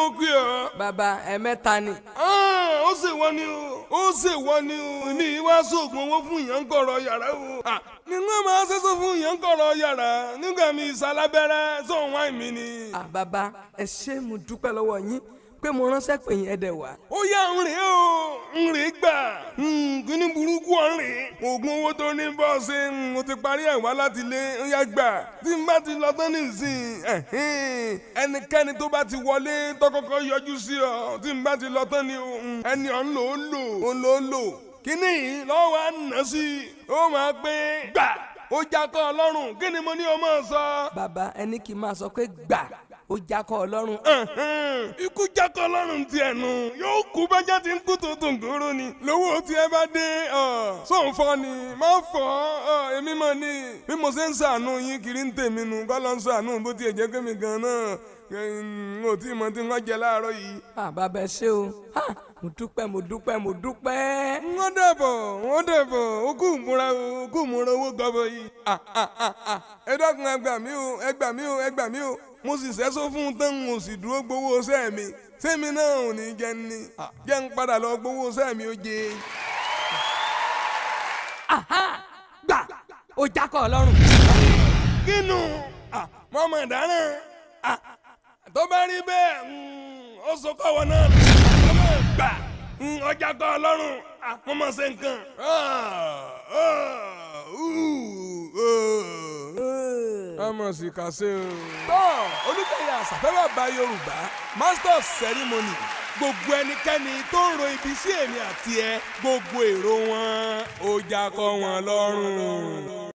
mo pè ọ́. bàbá ẹ̀mẹ́ta ni. Ó sì wọ́n ni o. Ó sì wọ́n ni o. Mi wá sóògùn owó fún ìyàn kọ̀rọ̀ yàrá o. Ni wọ́n máa ṣẹ́sọ fún ìyàn kọ̀rọ̀ yàrá. Nígbà mi ìsalábẹ́rẹ́ sóhun wáìn mi ni. bàbá ẹ ṣé mo dúpẹ́ lọ́wọ́ yín pé mo ránṣẹ́ pè yín ẹ̀dẹ̀ wá. Ó yá ń rè o. Ń rè gbà. Kíní burúkú ọ̀ ń rè. Oògùn owó tó ní bọ́ọ̀sì mo ti parí ẹ̀ wá láti ilé. Ó yá gbà. Tí n bá ti lọ tán nísìn. Ẹnikẹ́ni tó bá ti wọlé tó kọ́kọ́ yọjú sí ọ. Tí n bá ti lọ tán ni ẹni ọ̀ ń lò ó lò. Ó lò ó lò. Kíní yìí lọ́wọ́ á nà sí. Ó máa pé gbà. Ó jákọ́ Ọlọ́run. Kí ni mo ní o máa sọ? bàbá ẹni kì í máa sọ pé gbà ó jákọ́ Ọlọ́run. Ikú jákọ́ Ọlọ́run tiẹ̀ nù. Yóò kú bájá tí ń kú tó tòǹgòrò ni. Lówó tí ẹ bá dé sóun fọ́ ni má fọ́ èmi mọ̀ ni. Bí mo ṣe ń ṣàánú yín kiri ń tèmi nù kọ́ ló ń ṣàánú bó tiẹ̀ jẹ́ pé mi gan náà n ò tí ì mọ tí wọ́n jẹ láàárọ̀ yìí. bàbá ẹ ṣé o mo dúpẹ́ mo dúpẹ́ mo dúpẹ́. Wọ́n dẹ̀bọ̀ ó kú múra owó gbọ́bọ̀ yìí. Ẹ dákun ẹ gbà mí o ẹ gbà mí o ẹ gbà mí o. Mo sì sẹ́sọ́ fún un tán mo sì dúró gbowó iṣẹ́ mi. Sẹ́mi náà ò ní jẹ́ ni. Jẹ́ ń padà lọ gbowó iṣẹ́ mi ó jẹ. gbà ó jákọ́ Ọlọ́run. Kínú mọ́mọ́ dáná. Tó bá rí bẹ́ẹ̀ ó sọ kọ́wọ́ náà ọmọ gbà ọjà kọ́ Ọlọ́run mo mọ̀ ṣe nǹkan. Ọmọ sì kà sí o. Tọ́ Olúkẹ̀yà Àṣàfẹ́ bàbá Yorùbá master of ceremony gbogbo ẹnikẹ́ni tó ń ro ibi sí èmi àti ẹ gbogbo èrò wọn ó já kọ́ wọn lọ́rùn.